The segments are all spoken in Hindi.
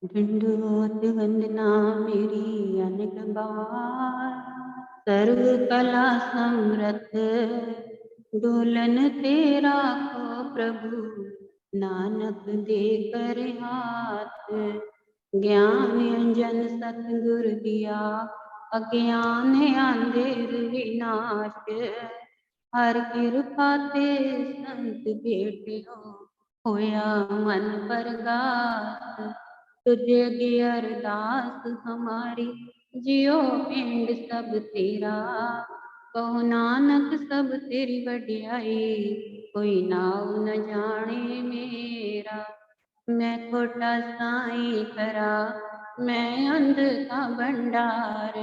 दंडवत वंदना मेरी अनक बार, सर्व कला समरथ डोलन तेरा को प्रभु, नानक दे कर हाथ। ज्ञान अंजन सतगुर दिया, अज्ञान अंधेर विनाश। हर कृपा ते संत भेटियो, होया मन परगास। तुझे दी अरदास हमारी, जियो पिंड सब तेरा। कहो नानक सब तेरी वड्याई, कोई नाव न जाने मेरा। मैं खोटा साईं करा, मैं अंध का भंडार।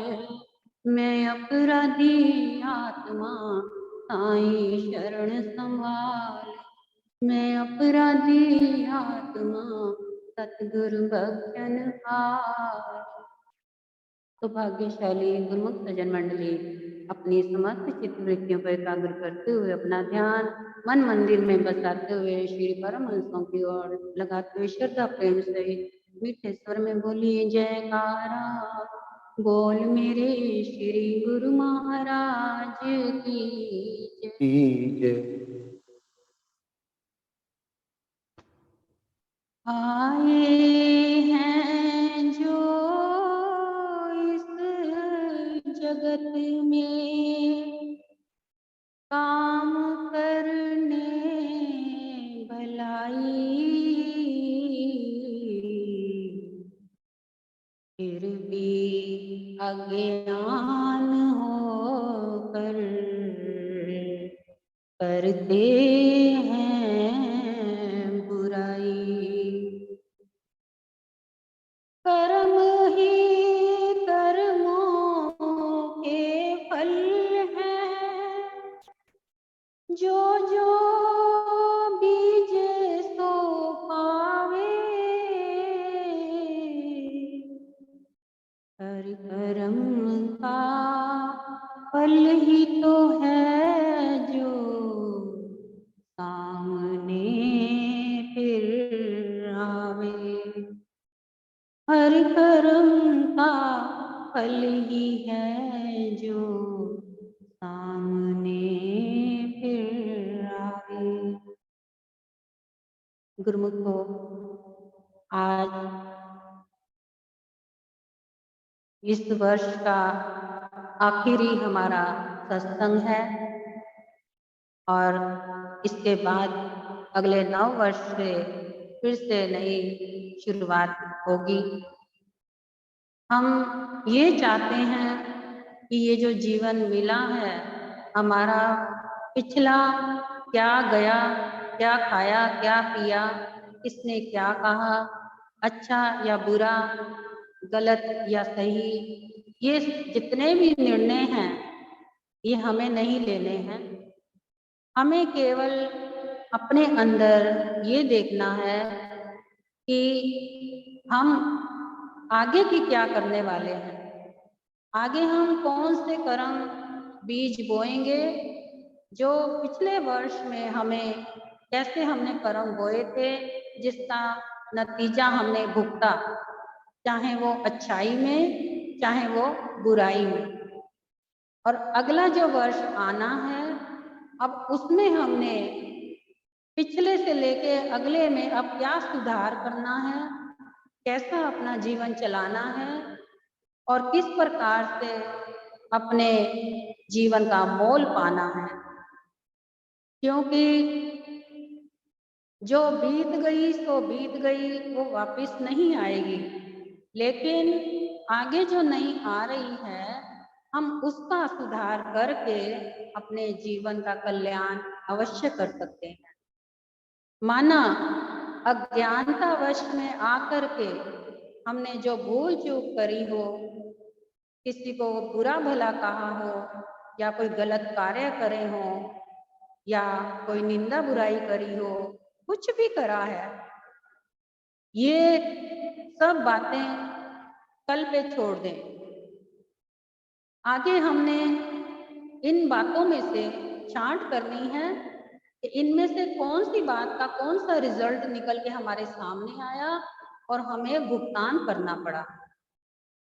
मैं अपराधी आत्मा, साईं शरण संभाल। मैं अपराधी आत्मा, सतगुरु बख्शन हार। तो भाग्यशाली गुरुमुख सज्जन मंडली अपनी समस्त चित्तवृत्तियों पर एकाग्र करते हुए अपना ध्यान मन मंदिर में बसाते हुए श्री परमहंसों की ओर लगाते हुए श्रद्धा प्रेम सहित मीठे स्वर में बोलिए जयकारा। बोल मेरे श्री गुरु महाराज की जय। आए हैं जो इस जगत में काम करने भलाई, फिर भी अज्ञान होकर करते हैं बुराई। कर्म ही कर्मों के फल हैं, जो जो बीजे सो पावे। हर कर्म का फल ही तो है जो सामने फिर आवे। हर कर्म का फल ही है जो सामने फिर आवे। गुरुमुखो, आज इस वर्ष का आखिरी हमारा सत्संग है और इसके बाद अगले 9 वर्ष से फिर से नई शुरुआत होगी। हम ये चाहते हैं कि ये जो जीवन मिला है हमारा, पिछला क्या गया, क्या खाया, क्या पिया, किसने क्या कहा, अच्छा या बुरा, गलत या सही, ये जितने भी निर्णय हैं ये हमें नहीं लेने हैं। हमें केवल अपने अंदर ये देखना है कि हम आगे की क्या करने वाले हैं। आगे हम कौन से कर्म बीज बोएंगे, जो पिछले वर्ष में हमें कैसे हमने कर्म बोए थे, जिसका नतीजा हमने भुगता, चाहे वो अच्छाई में चाहे वो बुराई में। और अगला जो वर्ष आना है, अब उसमें हमने पिछले से लेके अगले में अब क्या सुधार करना है, कैसा अपना जीवन चलाना है और किस प्रकार से अपने जीवन का मोल पाना है। क्योंकि जो बीत गई सो बीत गई, वो वापस नहीं आएगी, लेकिन आगे जो नई आ रही है हम उसका सुधार करके अपने जीवन का कल्याण अवश्य कर सकते हैं। माना अज्ञानतावश में आकर के हमने जो भूल चूक करी हो, किसी को बुरा भला कहा हो या कोई गलत कार्य करे हो या कोई निंदा बुराई करी हो, कुछ भी करा है, ये सब बातें कल पे छोड़ दें। आगे हमने इन बातों में से छांट करनी है कि इनमें से कौन सी बात का कौन सा रिजल्ट निकल के हमारे सामने आया और हमें भुगतान करना पड़ा,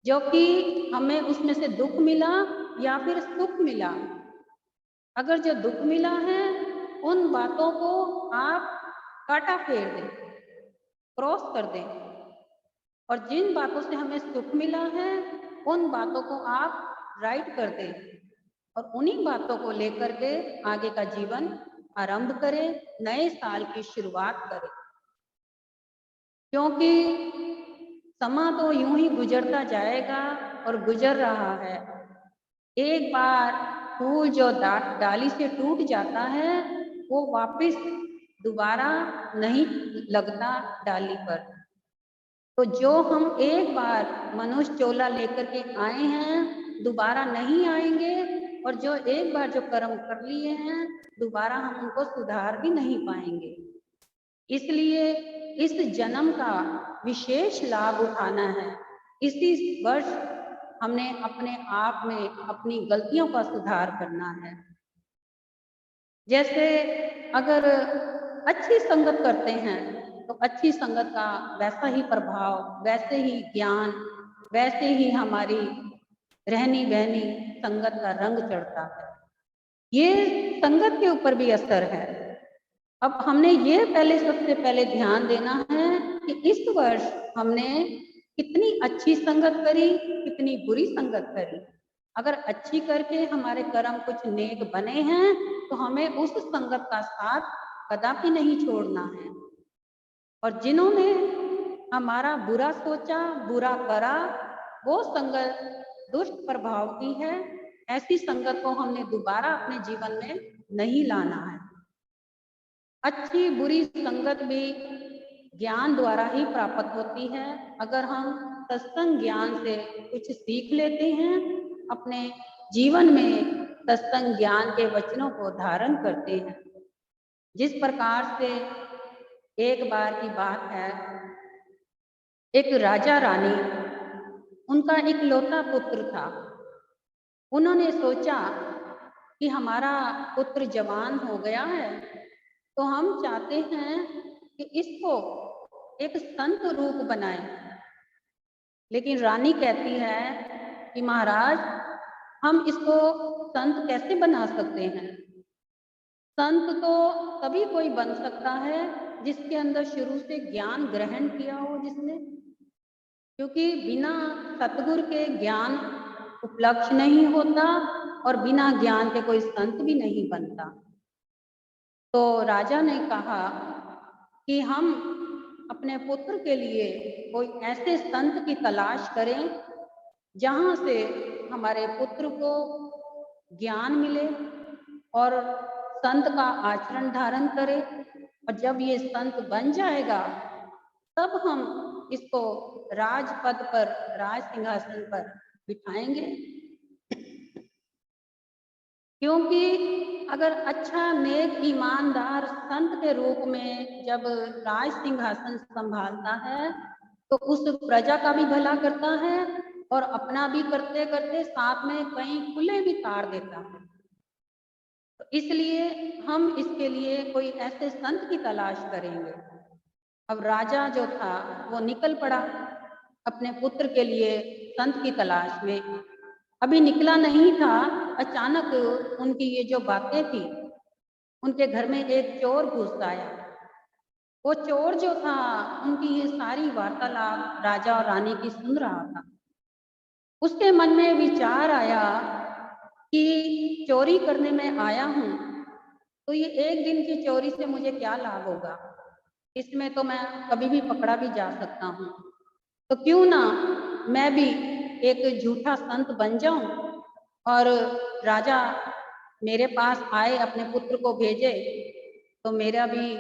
जो कि हमें उसमें से दुख मिला या फिर सुख मिला। अगर जो दुख मिला है उन बातों को आप काटा फेर दें, क्रॉस कर दें, और जिन बातों से हमें सुख मिला है उन बातों को आप राइट कर दें और उन्हीं बातों को लेकर के आगे का जीवन आरंभ करें, नए साल की शुरुआत करें। क्योंकि समय तो यूं ही गुजरता जाएगा और गुजर रहा है। एक बार फूल जो डाली से टूट जाता है वो वापस दोबारा नहीं लगता डाली पर। तो जो हम एक बार मनुष्य चोला लेकर के आए हैं दोबारा नहीं आएंगे, और जो एक बार जो कर्म कर लिए हैं दोबारा हम उनको सुधार भी नहीं पाएंगे। इसलिए इस जन्म का विशेष लाभ उठाना है। इसी वर्ष हमने अपने आप में अपनी गलतियों का सुधार करना है। जैसे अगर अच्छी संगत करते हैं तो अच्छी संगत का वैसा ही प्रभाव, वैसे ही ज्ञान, वैसे ही हमारी रहनी बहनी संगत का रंग चढ़ता है। ये संगत के ऊपर भी असर है। अब हमने ये सबसे पहले ध्यान देना है कि इस वर्ष हमने कितनी अच्छी संगत करी, कितनी बुरी संगत करी। अगर अच्छी करके हमारे कर्म कुछ नेक बने हैं तो हमें उस संगत का साथ कदापि नहीं छोड़ना है। और जिन्होंने हमारा बुरा सोचा, बुरा करा, वो संगत दुष्ट प्रभाव की है। ऐसी संगत को हमने दोबारा अपने जीवन में नहीं लाना है। अच्छी बुरी संगत भी ज्ञान द्वारा ही प्राप्त होती है। अगर हम सत्संग ज्ञान से कुछ सीख लेते हैं, अपने जीवन में सत्संग ज्ञान के वचनों को धारण करते हैं। जिस प्रकार से एक बार की बात है, एक राजा रानी, उनका इकलौता पुत्र था। उन्होंने सोचा कि हमारा पुत्र जवान हो गया है तो हम चाहते हैं कि इसको एक संत रूप बनाएं। लेकिन रानी कहती है कि महाराज, हम इसको संत कैसे बना सकते हैं? संत तो तभी कोई बन सकता है जिसके अंदर शुरू से ज्ञान ग्रहण किया हो जिसने, क्योंकि बिना सतगुरु के ज्ञान उपलब्ध नहीं होता और बिना ज्ञान के कोई संत भी नहीं बनता। तो राजा ने कहा कि हम अपने पुत्र के लिए कोई ऐसे संत की तलाश करें जहाँ से हमारे पुत्र को ज्ञान मिले और संत का आचरण धारण करे, और जब ये संत बन जाएगा तब हम इसको राजपद पर, राज सिंहासन पर बिठाएंगे। क्योंकि अगर अच्छा नेक ईमानदार संत के रूप में जब राज सिंहासन संभालता है तो उस प्रजा का भी भला करता है और अपना भी करते करते साथ में कई खुले भी तार देता है। तो इसलिए हम इसके लिए कोई ऐसे संत की तलाश करेंगे। अब राजा जो था वो निकल पड़ा अपने पुत्र के लिए संत की तलाश में। अभी निकला नहीं था, अचानक उनकी ये जो बातें थी, उनके घर में एक चोर घुस आया। वो चोर जो था उनकी ये सारी वार्तालाप राजा और रानी की सुन रहा था। उसके मन में विचार आया कि चोरी करने में आया हूँ तो ये एक दिन की चोरी से मुझे क्या लाभ होगा, इसमें तो मैं कभी भी पकड़ा भी जा सकता हूँ। तो क्यों ना मैं भी एक झूठा संत बन जाऊं और राजा मेरे पास आए, अपने पुत्र को भेजे, तो मेरा भी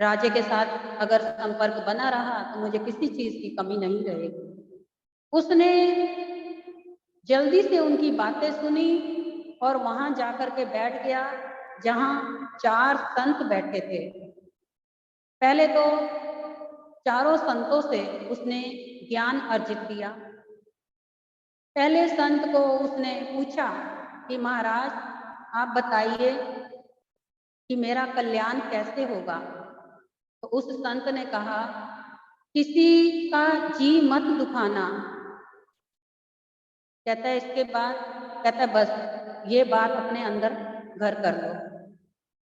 राजे के साथ अगर संपर्क बना रहा तो मुझे किसी चीज की कमी नहीं रहेगी। उसने जल्दी से उनकी बातें सुनी और वहां जाकर के बैठ गया जहां 4 संत बैठे थे। पहले तो चारों संतों से उसने ज्ञान अर्जित किया। पहले संत को उसने पूछा कि महाराज आप बताइए कि मेरा कल्याण कैसे होगा। तो उस संत ने कहा, किसी का जी मत दुखाना। कहता है इसके बाद, कहता है बस ये बात अपने अंदर घर कर लो।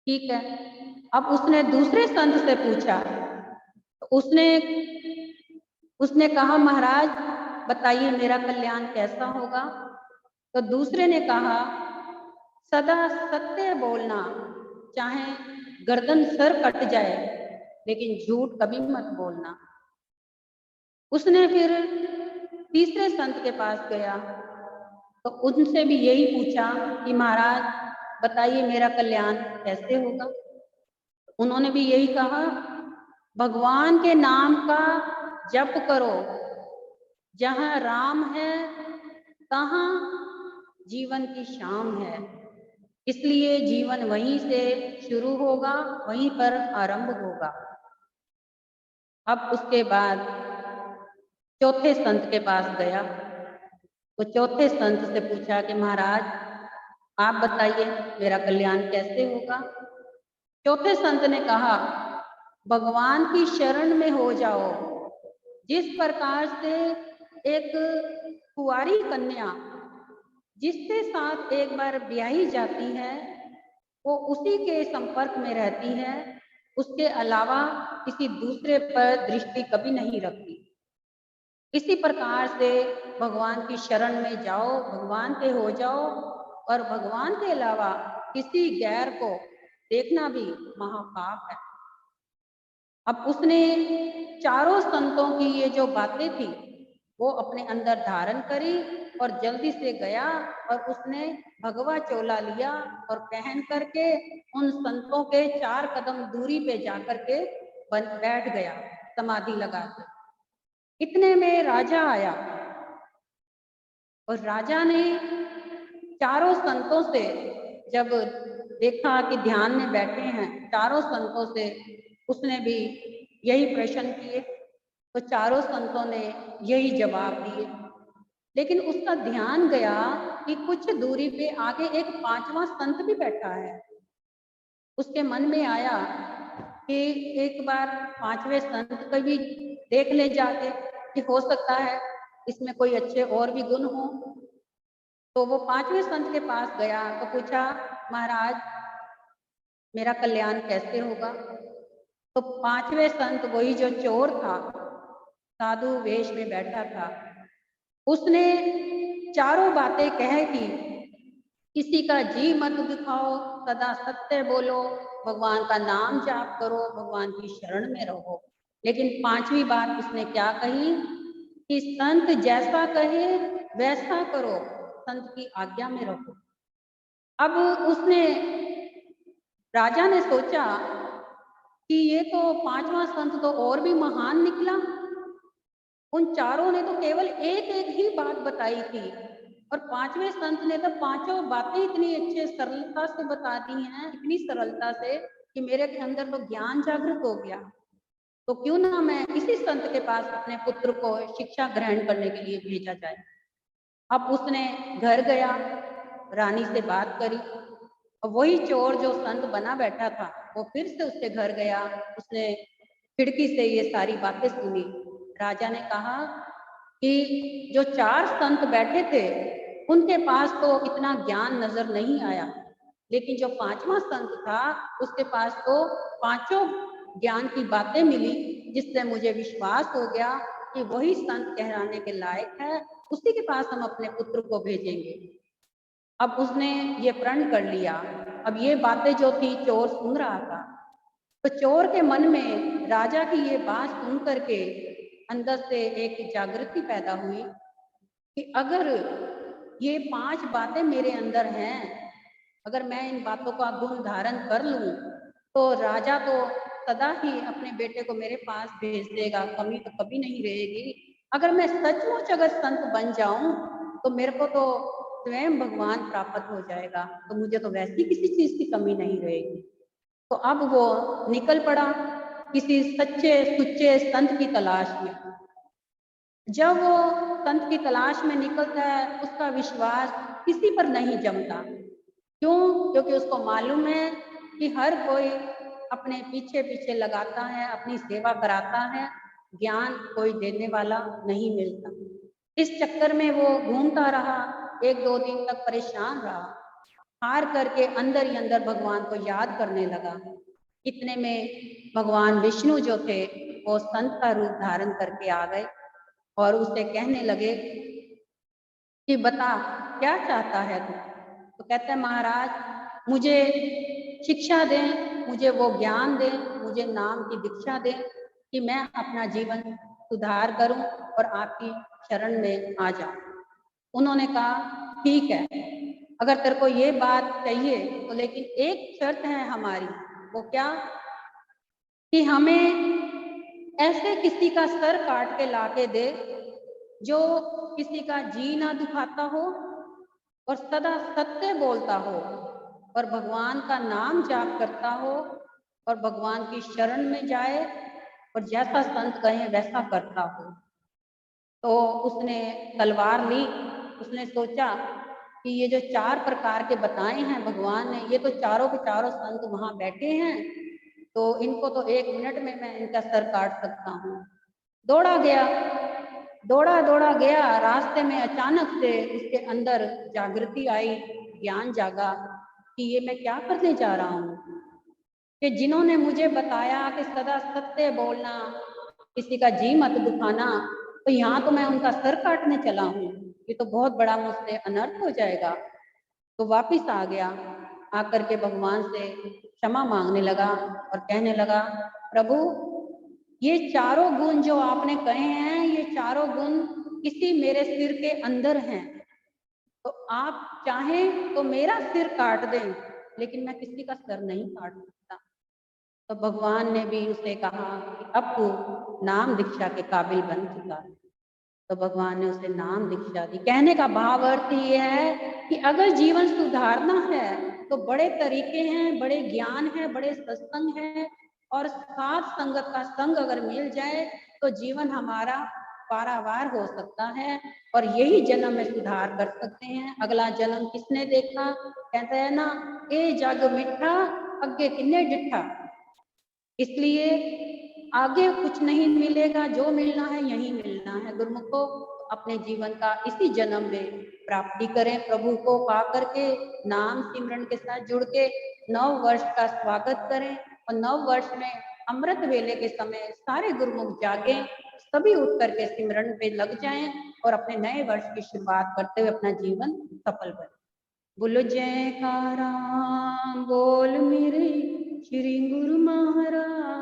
ठीक है। अब उसने दूसरे संत से पूछा, तो उसने कहा, महाराज बताइए मेरा कल्याण कैसा होगा। तो दूसरे ने कहा, सदा सत्य बोलना, चाहे गर्दन सर कट जाए लेकिन झूठ कभी मत बोलना। उसने फिर तीसरे संत के पास गया, तो उनसे भी यही पूछा कि महाराज बताइए मेरा कल्याण कैसे होगा। उन्होंने भी यही कहा, भगवान के नाम का जप करो, जहाँ राम है तहाँ जीवन की शाम है, इसलिए जीवन वहीं से शुरू होगा, वहीं पर आरंभ होगा। अब उसके बाद चौथे संत के पास गया, तो चौथे संत से पूछा कि महाराज आप बताइए मेरा कल्याण कैसे होगा। चौथे संत ने कहा, भगवान की शरण में हो जाओ। जिस प्रकार से एक कुंवारी कन्या जिसके साथ एक बार ब्याही जाती है वो उसी के संपर्क में रहती है, उसके अलावा किसी दूसरे पर दृष्टि कभी नहीं रखती। इसी प्रकार से भगवान की शरण में जाओ, भगवान के हो जाओ, और भगवान के अलावा किसी गैर को देखना भी महापाप है। अब उसने चारों संतों की ये जो बातें थी वो अपने अंदर धारण करी और जल्दी से गया और उसने भगवा चोला लिया और पहन करके उन संतों के 4 कदम दूरी पे जाकर के बैठ गया समाधि लगा के। इतने में राजा आया और राजा ने चारों संतों से जब देखा कि ध्यान में बैठे हैं, चारों संतों से उसने भी यही प्रश्न किए, तो चारों संतों ने यही जवाब दिए। लेकिन उसका ध्यान गया कि कुछ दूरी पे आगे एक 5वां संत भी बैठा है। उसके मन में आया कि एक बार 5वें संत को भी देख ले जाके कि हो सकता है इसमें कोई अच्छे और भी गुण हो। तो वो 5वें संत के पास गया तो पूछा, महाराज मेरा कल्याण कैसे होगा। तो 5वें संत वही जो चोर था, साधु वेश में बैठा था, उसने चारों बातें कह की, किसी का जी मत दिखाओ, सदा सत्य बोलो, भगवान का नाम जाप करो, भगवान की शरण में रहो। लेकिन 5वीं बात उसने क्या कही कि संत जैसा कहे वैसा करो, संत की आज्ञा में रहो। अब उसने राजा ने सोचा कि ये तो 5वां संत तो और भी महान निकला। उन चारों ने तो केवल एक एक ही बात बताई थी और 5वें संत ने तो पांचों बातें इतनी अच्छे सरलता से बता दी हैं, इतनी सरलता से कि मेरे के अंदर तो ज्ञान जागृत हो गया। तो क्यों ना मैं इसी संत के पास अपने पुत्र को शिक्षा ग्रहण करने के लिए भेजा जाए। अब उसने घर गया, रानी से बात करी और वही चोर जो संत बना बैठा था वो फिर से उसके घर गया, उसने खिड़की से ये सारी बातें सुनी। राजा ने कहा कि जो 4 संत बैठे थे उनके पास तो इतना ज्ञान नजर नहीं आया, लेकिन जो 5वां संत था उसके पास तो पांचों ज्ञान की बातें मिली, जिससे मुझे विश्वास हो गया कि वही संत कहलाने के लायक है, उसी के पास हम अपने पुत्र को भेजेंगे। अब उसने ये प्रण कर लिया। अब ये बातें जो थी चोर सुन रहा था, तो चोर के मन में राजा की ये बात सुन करके अंदर से एक जागृति पैदा हुई कि अगर ये 5 बातें मेरे अंदर हैं, अगर मैं इन बातों का गुण धारण कर लूं तो राजा तो सदा ही अपने बेटे को मेरे पास भेज देगा, कमी तो कभी नहीं रहेगी। अगर मैं सचमुच अगर संत बन जाऊं तो मेरे को तो स्वयं भगवान प्राप्त हो जाएगा, तो मुझे तो वैसी किसी चीज की कमी नहीं रहेगी। तो अब वो निकल पड़ा किसी सच्चे सुच्चे संत की तलाश में। जब वो संत की तलाश में निकलता है उसका विश्वास किसी पर नहीं जमता। क्यों? क्योंकि उसको मालूम है कि हर कोई अपने पीछे पीछे लगाता है, अपनी सेवा कराता है, ज्ञान कोई देने वाला नहीं मिलता। इस चक्कर में वो घूमता रहा, 1-2 दिन तक परेशान रहा, हार करके अंदर ही अंदर भगवान को याद करने लगा। इतने में भगवान विष्णु जो थे वो संत का रूप धारण करके आ गए और उससे कहने लगे कि बता क्या चाहता है तू? तो कहते हैं महाराज मुझे शिक्षा दें, मुझे वो ज्ञान दें, मुझे नाम की दीक्षा दें कि मैं अपना जीवन सुधार करूं और आपकी शरण में आ जाऊं। उन्होंने कहा ठीक है, अगर तेरे को ये बात चाहिए तो लेकिन एक शर्त है हमारी। वो क्या? कि हमें ऐसे किसी का सर काट के लाके दे जो किसी का जी ना दुखाता हो और सदा सत्य बोलता हो और भगवान का नाम जाप करता हो और भगवान की शरण में जाए और जैसा संत कहे वैसा करता हो। तो उसने तलवार ली, उसने सोचा कि ये जो 4 प्रकार के बताए हैं भगवान ने, ये तो चारों के चारों संत वहां बैठे हैं, तो इनको तो 1 मिनट में मैं इनका सर काट सकता हूँ। दौड़ा गया, दौड़ा दौड़ा गया, रास्ते में अचानक से उसके अंदर जागृति आई, ज्ञान जागा कि ये मैं क्या करने जा रहा हूँ, कि जिन्होंने मुझे बताया कि सदा सत्य बोलना, किसी का जी मत दुखाना, तो यहाँ तो मैं उनका सर काटने चला हूँ, ये तो बहुत बड़ा मुझसे अनर्थ हो जाएगा। तो वापिस आ गया, आकर के भगवान से क्षमा मांगने लगा और कहने लगा प्रभु ये चारों गुण जो आपने कहे हैं, ये चारों गुण किसी मेरे सिर के अंदर हैं, तो आप चाहें तो मेरा सिर काट दें, लेकिन मैं किसी का सर नहीं काट सकता। तो भगवान ने भी उसे कहा कि अब तू नाम दीक्षा के काबिल बन चुका है। तो भगवान ने उसे नाम दीक्षा दी। कहने का भाव अर्थ ये है कि अगर जीवन सुधारना है तो बड़े तरीके हैं, बड़े ज्ञान है, बड़े सत्संग है और साथ संगत का संग अगर मिल जाए तो जीवन हमारा पारावार हो सकता है और यही जन्म में सुधार कर सकते हैं। अगला जन्म किसने देखा? कहते हैं ना, ए जग मिठा अगे किन्ने डिठा। इसलिए आगे कुछ नहीं मिलेगा, जो मिलना है यही मिलना है। गुरुमुखो अपने जीवन का इसी जन्म में प्राप्ति करें, प्रभु को पा करके नाम सिमरन के साथ जुड़ के 9 वर्ष का स्वागत करें और 9 वर्ष में अमृत वेले के समय सारे गुरुमुख जागे, सभी उठ करके सिमरन पे लग जाएं और अपने नए वर्ष की शुरुआत करते हुए अपना जीवन सफल करें। बोलो जयकारा बोल मेरे श्री गुरु महाराज।